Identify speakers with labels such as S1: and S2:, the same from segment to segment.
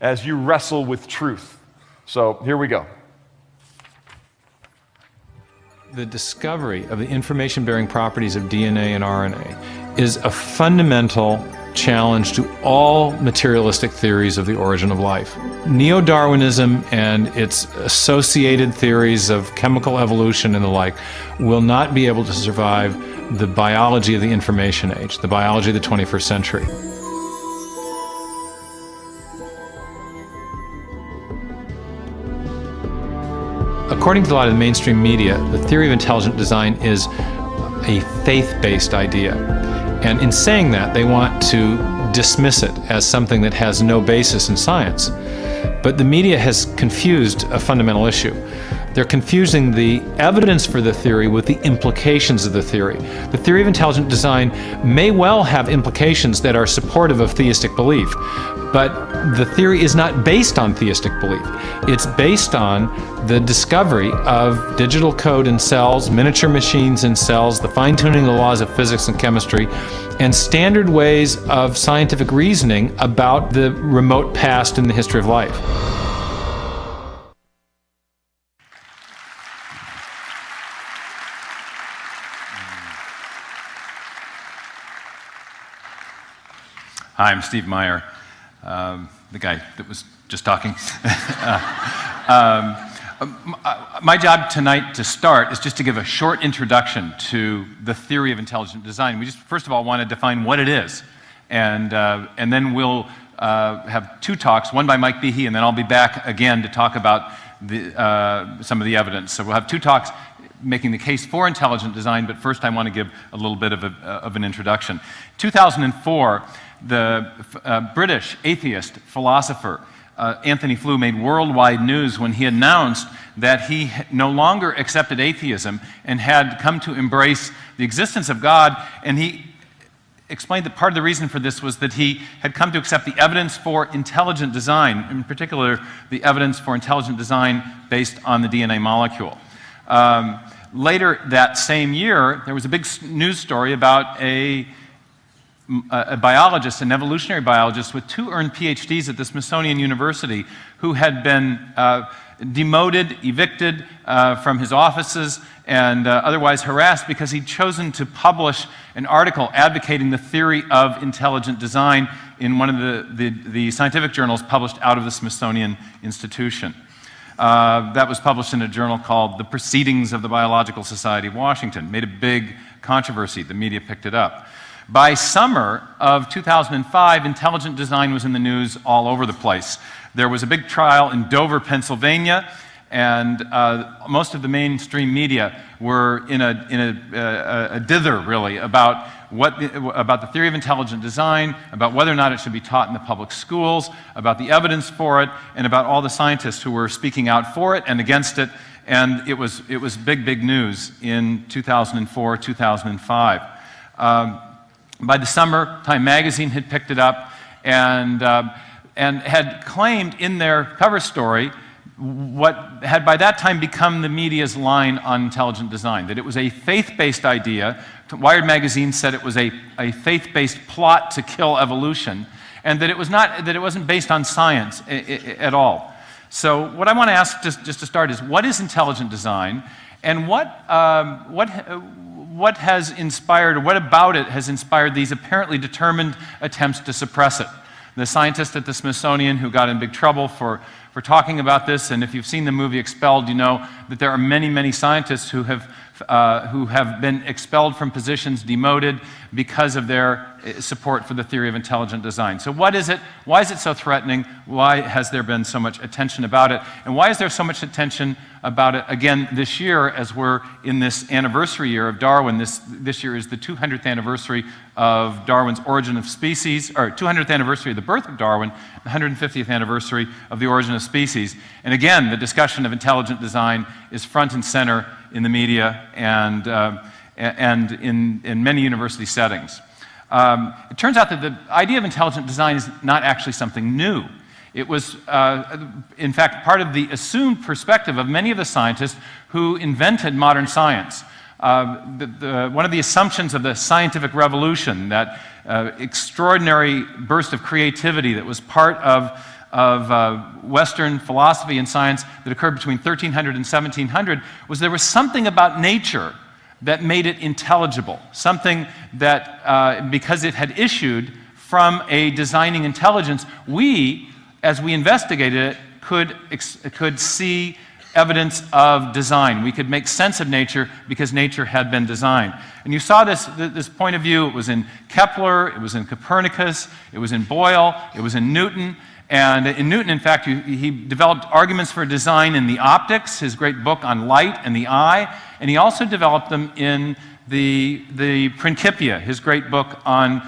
S1: as you wrestle with truth. So here we go.
S2: The discovery of the information-bearing properties of DNA and RNA is a fundamental challenge to all materialistic theories of the origin of life. Neo-Darwinism and its associated theories of chemical evolution and the like will not be able to survive the biology of the information age, the biology of the 21st century. According to a lot of the mainstream media, the theory of intelligent design is a faith-based idea. And in saying that, they want to dismiss it as something that has no basis in science. But the media has confused a fundamental issue. They're confusing the evidence for the theory with the implications of the theory. The theory of intelligent design may well have implications that are supportive of theistic belief, but the theory is not based on theistic belief. It's based on the discovery of digital code in cells, miniature machines in cells, the fine-tuning of the laws of physics and chemistry, and standard ways of scientific reasoning about the remote past in the history of life.
S3: Hi, I'm Steve Meyer, the guy that was just talking. My job tonight to start is just to give a short introduction to the theory of intelligent design. We just, first of all, want to define what it is. And then we'll have two talks, one by Mike Behe, and then I'll be back again to talk about some of the evidence. So we'll have two talks making the case for intelligent design, but first I want to give a little bit of an introduction. 2004, the British atheist philosopher Anthony Flew made worldwide news when he announced that he no longer accepted atheism and had come to embrace the existence of God, and he explained that part of the reason for this was that he had come to accept the evidence for intelligent design, in particular the evidence for intelligent design based on the DNA molecule. Later that same year, there was a big news story about a biologist, an evolutionary biologist with 2 earned PhDs at the Smithsonian University who had been demoted, evicted from his offices, and otherwise harassed because he'd chosen to publish an article advocating the theory of intelligent design in one of the scientific journals published out of the Smithsonian Institution. That was published in a journal called The Proceedings of the Biological Society of Washington. Made a big controversy. The media picked it up. By summer of 2005, intelligent design was in the news all over the place. There was a big trial in Dover, Pennsylvania, and most of the mainstream media were in a dither, really, about the theory of intelligent design, about whether or not it should be taught in the public schools, about the evidence for it, and about all the scientists who were speaking out for it and against it. And it was big, big news in 2004, 2005. By the summer, Time magazine had picked it up and had claimed in their cover story what had by that time become the media's line on intelligent design, that it was a faith-based idea. Wired magazine said it was a faith-based plot to kill evolution, and that it wasn't based on science at all. So what I want to ask just to start is, what is intelligent design, and what has inspired, or what about it has inspired these apparently determined attempts to suppress it? The scientist at the Smithsonian who got in big trouble for talking about this, and if you've seen the movie Expelled, you know that there are many, many scientists who have been expelled from positions, demoted, because of their support for the theory of intelligent design. So what is it? Why is it so threatening? Why has there been so much attention about it? And why is there so much attention about it again this year, as we're in this anniversary year of Darwin? This year is the 200th anniversary of Darwin's Origin of Species, or 200th anniversary of the birth of Darwin, 150th anniversary of the Origin of Species. And again, the discussion of intelligent design is front and center in the media and in many university settings. It turns out that the idea of intelligent design is not actually something new. It was, in fact, part of the assumed perspective of many of the scientists who invented modern science. One of the assumptions of the scientific revolution, that extraordinary burst of creativity that was part of Western philosophy and science that occurred between 1300 and 1700 was there was something about nature that made it intelligible, something that, because it had issued from a designing intelligence, we, as we investigated it, could see evidence of design. We could make sense of nature because nature had been designed. And you saw this point of view. It was in Kepler, it was in Copernicus, it was in Boyle, it was in Newton. And in Newton, in fact, he developed arguments for design in the optics, his great book on light and the eye, and he also developed them in the Principia, his great book on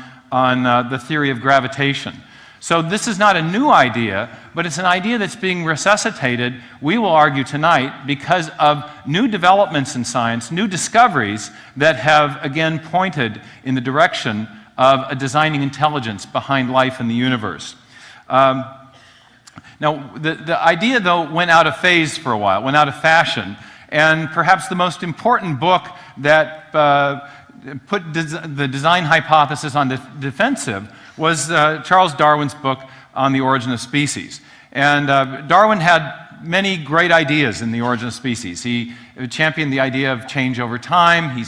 S3: the theory of gravitation. So this is not a new idea, but it's an idea that's being resuscitated, we will argue tonight, because of new developments in science, new discoveries that have again pointed in the direction of a designing intelligence behind life in the universe. Now, the idea, though, went out of phase for a while, went out of fashion, and perhaps the most important book that put the design hypothesis on the defensive was Charles Darwin's book on the origin of species. And Darwin had many great ideas in the origin of species. He championed the idea of change over time.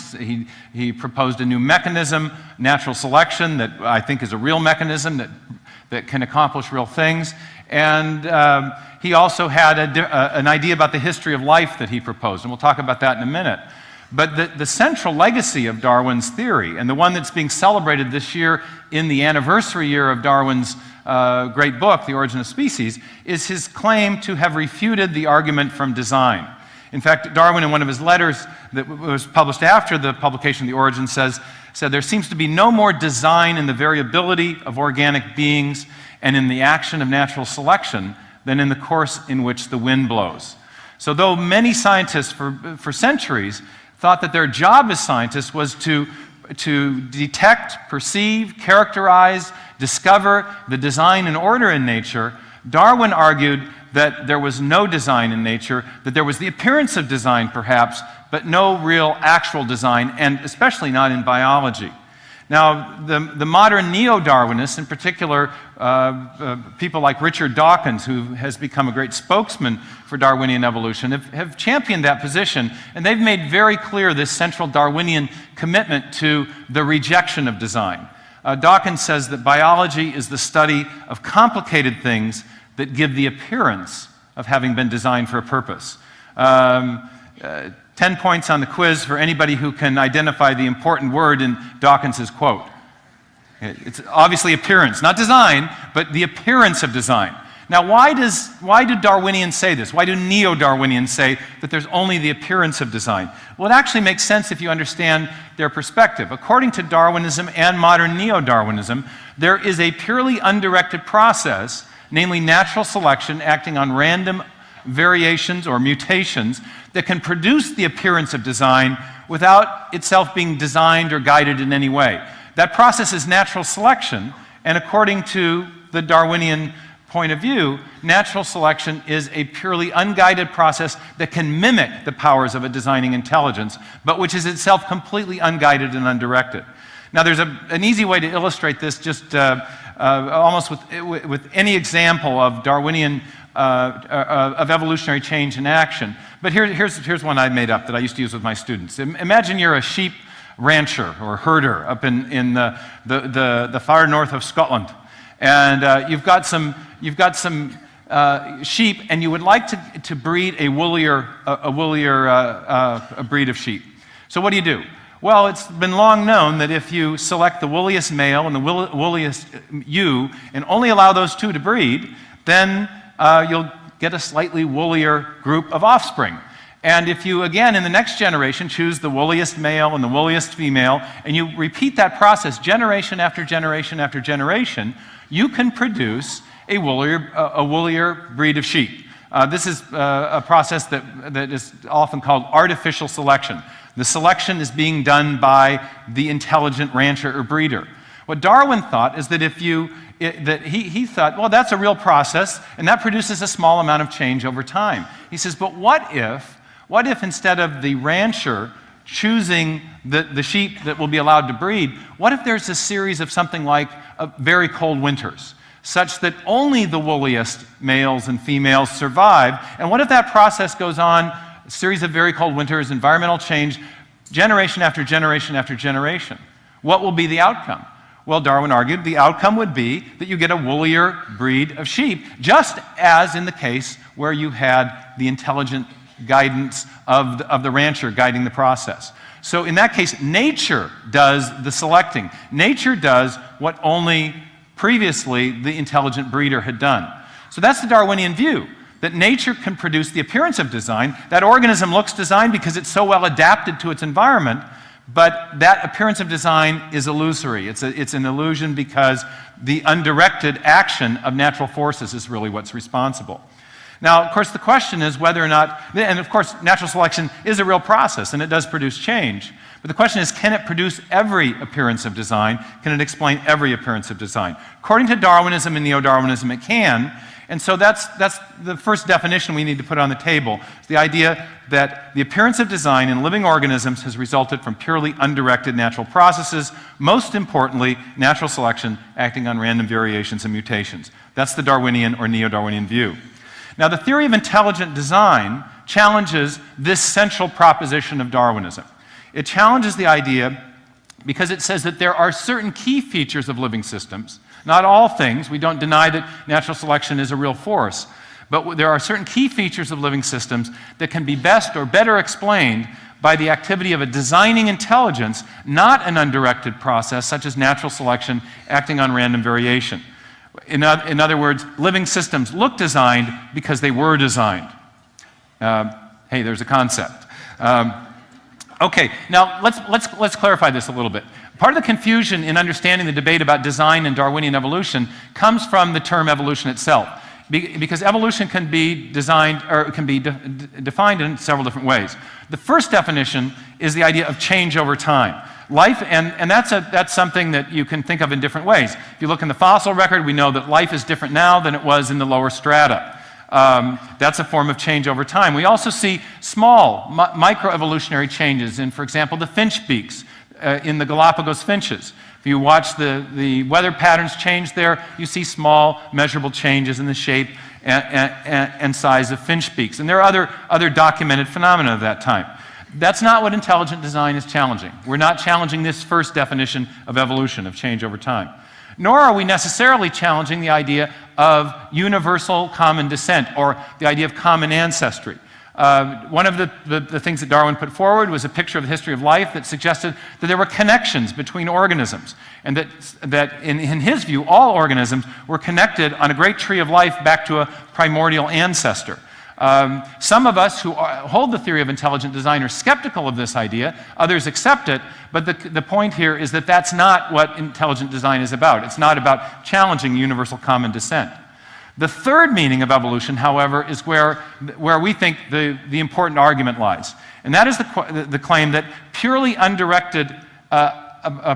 S3: He proposed a new mechanism, natural selection, that I think is a real mechanism that can accomplish real things. And he also had an idea about the history of life that he proposed, and we'll talk about that in a minute. But the central legacy of Darwin's theory, and the one that's being celebrated this year in the anniversary year of Darwin's great book, The Origin of Species, is his claim to have refuted the argument from design. In fact, Darwin, in one of his letters that was published after the publication of The Origin, said, there seems to be no more design in the variability of organic beings and in the action of natural selection than in the course in which the wind blows. So though many scientists for centuries thought that their job as scientists was to detect, perceive, characterize, discover the design and order in nature, Darwin argued that there was no design in nature, that there was the appearance of design perhaps, but no real actual design, and especially not in biology. Now, the modern neo-Darwinists, in particular people like Richard Dawkins, who has become a great spokesman for Darwinian evolution, have championed that position, and they've made very clear this central Darwinian commitment to the rejection of design. Dawkins says that biology is the study of complicated things that give the appearance of having been designed for a purpose. 10 points on the quiz for anybody who can identify the important word in Dawkins's quote. It's obviously appearance, not design, but the appearance of design. Now, why do Darwinians say this? Why do neo-Darwinians say that there's only the appearance of design? Well, it actually makes sense if you understand their perspective. According to Darwinism and modern neo-Darwinism, there is a purely undirected process, namely natural selection acting on random variations or mutations that can produce the appearance of design without itself being designed or guided in any way. That process is natural selection, and according to the Darwinian point of view, natural selection is a purely unguided process that can mimic the powers of a designing intelligence, but which is itself completely unguided and undirected. Now, there's an easy way to illustrate this, just almost with any example of Darwinian of evolutionary change in action. But here's one I made up that I used to use with my students. Imagine you're a sheep rancher or herder up in the far north of Scotland, and you've got some sheep, and you would like to breed a woollier breed of sheep. So what do? Well, it's been long known that if you select the woolliest male and the woolliest ewe and only allow those two to breed, then you'll get a slightly woollier group of offspring. And if you, again, in the next generation, choose the woolliest male and the woolliest female, and you repeat that process generation after generation after generation, you can produce a woollier breed of sheep. This is a process that is often called artificial selection. The selection is being done by the intelligent rancher or breeder. What Darwin thought is that he thought, well, that's a real process, and that produces a small amount of change over time. He says, but what if instead of the rancher choosing the sheep that will be allowed to breed, what if there's a series of something like very cold winters? such that only the woolliest males and females survive? And what if that process goes on, a series of very cold winters, environmental change, generation after generation after generation? What will be the outcome? Well, Darwin argued the outcome would be that you get a woollier breed of sheep, just as in the case where you had the intelligent guidance of the rancher guiding the process. So in that case, nature does the selecting. Nature does what only previously the intelligent breeder had done. So that's the Darwinian view, that nature can produce the appearance of design. That organism looks designed because it's so well adapted to its environment, but that appearance of design is illusory. It's an illusion because the undirected action of natural forces is really what's responsible. Now, of course, the question is whether or not, and of course, natural selection is a real process and it does produce change. But the question is, can it produce every appearance of design? Can it explain every appearance of design? According to Darwinism and neo-Darwinism, it can. And so that's the first definition we need to put on the table. It's the idea that the appearance of design in living organisms has resulted from purely undirected natural processes, most importantly, natural selection acting on random variations and mutations. That's the Darwinian or neo-Darwinian view. Now, the theory of intelligent design challenges this central proposition of Darwinism. It challenges the idea because it says that there are certain key features of living systems, not all things. We don't deny that natural selection is a real force, but there are certain key features of living systems that can be best or better explained by the activity of a designing intelligence, not an undirected process such as natural selection acting on random variation. In other words, living systems look designed because they were designed. Hey, there's a concept. Okay, now let's clarify this a little bit. Part of the confusion in understanding the debate about design and Darwinian evolution comes from the term evolution itself, because evolution can be designed or can be defined in several different ways. The first definition is the idea of change over time. Life, and that's something that you can think of in different ways. If you look in the fossil record, we know that life is different now than it was in the lower strata. That's a form of change over time. We also see small, microevolutionary changes in, for example, the finch beaks in the Galapagos finches. If you watch the weather patterns change there, you see small, measurable changes in the shape and size of finch beaks. And there are other documented phenomena of that time. That's not what intelligent design is challenging. We're not challenging this first definition of evolution, of change over time. Nor are we necessarily challenging the idea of universal common descent or the idea of common ancestry. One of the things that Darwin put forward was a picture of the history of life that suggested that there were connections between organisms, and that in his view, all organisms were connected on a great tree of life back to a primordial ancestor. Some of us who hold the theory of intelligent design are skeptical of this idea. Others accept it. But the point here is that that's not what intelligent design is about. It's not about challenging universal common descent. The third meaning of evolution, however, is where we think the important argument lies. And that is the claim that purely undirected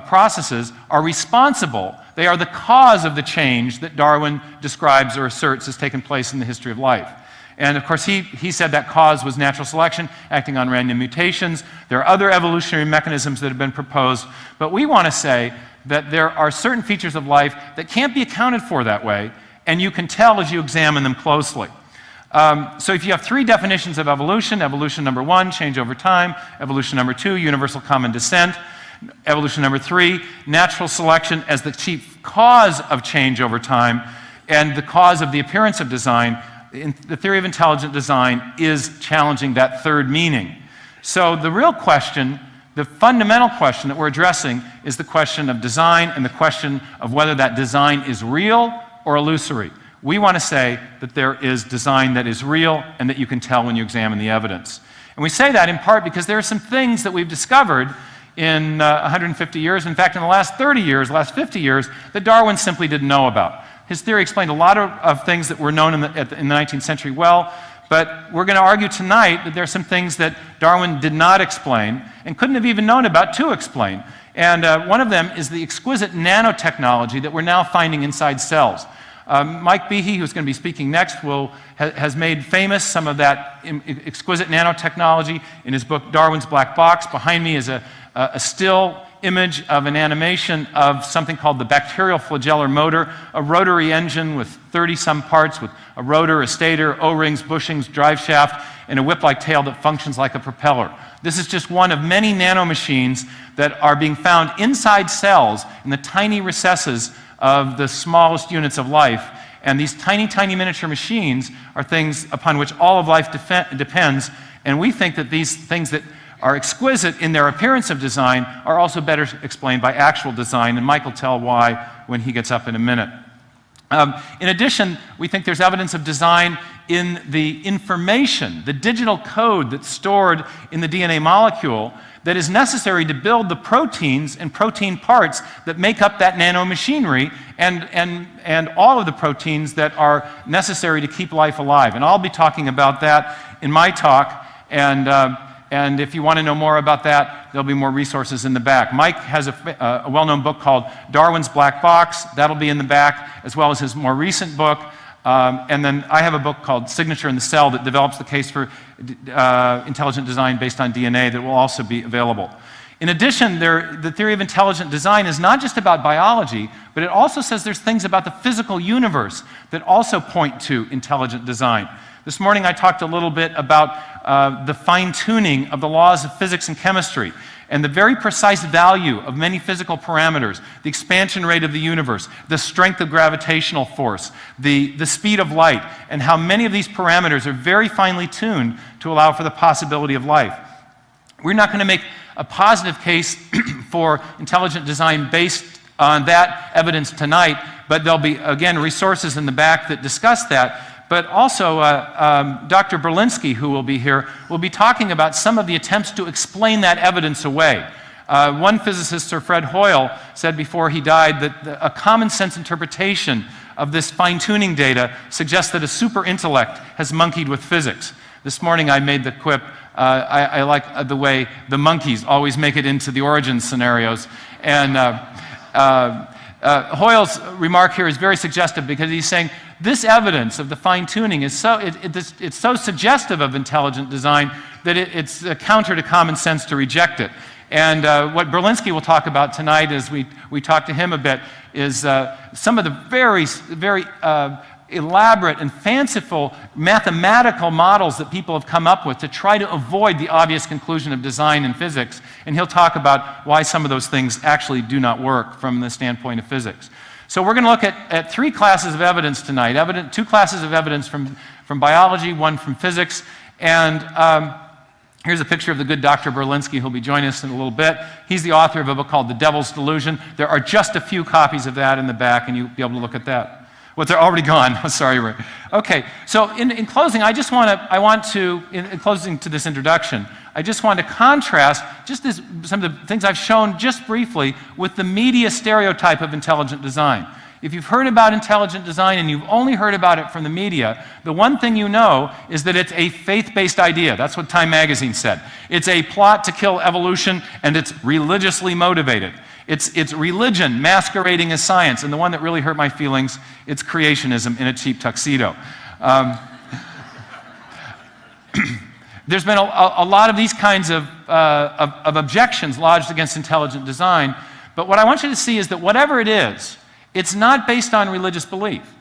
S3: processes are responsible. They are the cause of the change that Darwin describes or asserts has taken place in the history of life. And of course, he said that cause was natural selection acting on random mutations. There are other evolutionary mechanisms that have been proposed, but we want to say that there are certain features of life that can't be accounted for that way, and you can tell as you examine them closely. So if you have three definitions of evolution, evolution number one, change over time, evolution number two, universal common descent, evolution number three, natural selection as the chief cause of change over time, and the cause of the appearance of design, the theory of intelligent design is challenging that third meaning. So the real question, the fundamental question that we're addressing is the question of design and the question of whether that design is real or illusory. We want to say that there is design that is real and that you can tell when you examine the evidence. And we say that in part because there are some things that we've discovered in 150 years, in fact in the last 30 years, last 50 years, that Darwin simply didn't know about. His theory explained a lot of things that were known in the 19th century well, but we're going to argue tonight that there are some things that Darwin did not explain and couldn't have even known about to explain. And one of them is the exquisite nanotechnology that we're now finding inside cells. Mike Behe, who's going to be speaking next, has made famous some of that exquisite nanotechnology in his book Darwin's Black Box. Behind me is a still image of an animation of something called the bacterial flagellar motor, a rotary engine with 30-some parts with a rotor, a stator, O-rings, bushings, drive shaft, and a whip-like tail that functions like a propeller. This is just one of many nanomachines that are being found inside cells in the tiny recesses of the smallest units of life. And these tiny, tiny miniature machines are things upon which all of life depends. And we think that these things that are exquisite in their appearance of design are also better explained by actual design. And Mike will tell why when he gets up in a minute. In addition, we think there's evidence of design in the information, the digital code that's stored in the DNA molecule that is necessary to build the proteins and protein parts that make up that nanomachinery and all of the proteins that are necessary to keep life alive. And I'll be talking about that in my talk. And if you want to know more about that, there'll be more resources in the back. Mike has a well-known book called Darwin's Black Box. That'll be in the back, as well as his more recent book. And then I have a book called Signature in the Cell that develops the case for intelligent design based on DNA that will also be available. In addition, the theory of intelligent design is not just about biology, but it also says there's things about the physical universe that also point to intelligent design. This morning I talked a little bit about the fine-tuning of the laws of physics and chemistry and the very precise value of many physical parameters, the expansion rate of the universe, the strength of gravitational force, the speed of light, and how many of these parameters are very finely tuned to allow for the possibility of life. We're not going to make a positive case for intelligent design based on that evidence tonight, but there'll be, again, resources in the back that discuss that. But also, Dr. Berlinski, who will be here, will be talking about some of the attempts to explain that evidence away. One physicist, Sir Fred Hoyle, said before he died that a common sense interpretation of this fine-tuning data suggests that a super intellect has monkeyed with physics. This morning I made the quip, I like the way the monkeys always make it into the origin scenarios. And Hoyle's remark here is very suggestive because he's saying this evidence of the fine-tuning is it's so suggestive of intelligent design that it's a counter to common sense to reject it. And what Berlinski will talk about tonight as we talk to him a bit is some of the very elaborate and fanciful mathematical models that people have come up with to try to avoid the obvious conclusion of design in physics. And he'll talk about why some of those things actually do not work from the standpoint of physics. So we're going to look at three classes of evidence tonight. Two classes of evidence from biology, one from physics. And here's a picture of the good Dr. Berlinski, who'll be joining us in a little bit. He's the author of a book called The Devil's Delusion. There are just a few copies of that in the back, and you'll be able to look at that. Well, they're already gone. Sorry, Ray. Okay, so in closing, in closing to this introduction, I just want to contrast some of the things I've shown just briefly with the media stereotype of intelligent design. If you've heard about intelligent design and you've only heard about it from the media, the one thing you know is that it's a faith-based idea. That's what Time magazine said. It's a plot to kill evolution, and it's religiously motivated. It's religion masquerading as science, and the one that really hurt my feelings, it's creationism in a cheap tuxedo. There's been a lot of these kinds of objections lodged against intelligent design, but what I want you to see is that whatever it is, it's not based on religious belief.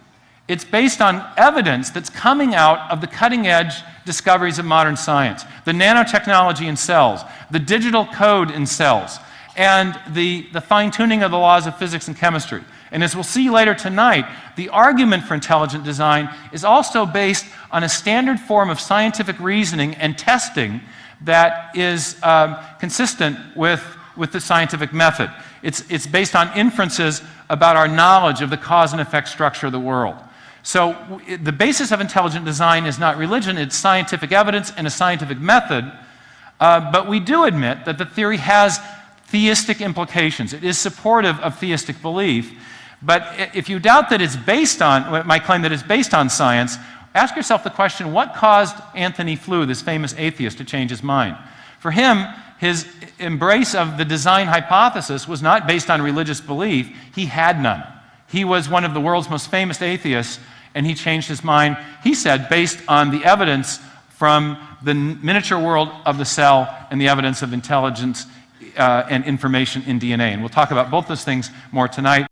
S3: It's based on evidence that's coming out of the cutting-edge discoveries of modern science, the nanotechnology in cells, the digital code in cells, and the fine-tuning of the laws of physics and chemistry. And as we'll see later tonight, the argument for intelligent design is also based on a standard form of scientific reasoning and testing that is consistent with the scientific method. It's based on inferences about our knowledge of the cause and effect structure of the world. So the basis of intelligent design is not religion, it's scientific evidence and a scientific method, but we do admit that the theory has theistic implications. It is supportive of theistic belief, but if you doubt that it's based on, my claim that it's based on science, ask yourself the question, what caused Anthony Flew, this famous atheist, to change his mind? For him, his embrace of the design hypothesis was not based on religious belief. He had none. He was one of the world's most famous atheists, and he changed his mind, he said, based on the evidence from the miniature world of the cell and the evidence of intelligence and information in DNA. And we'll talk about both those things more tonight.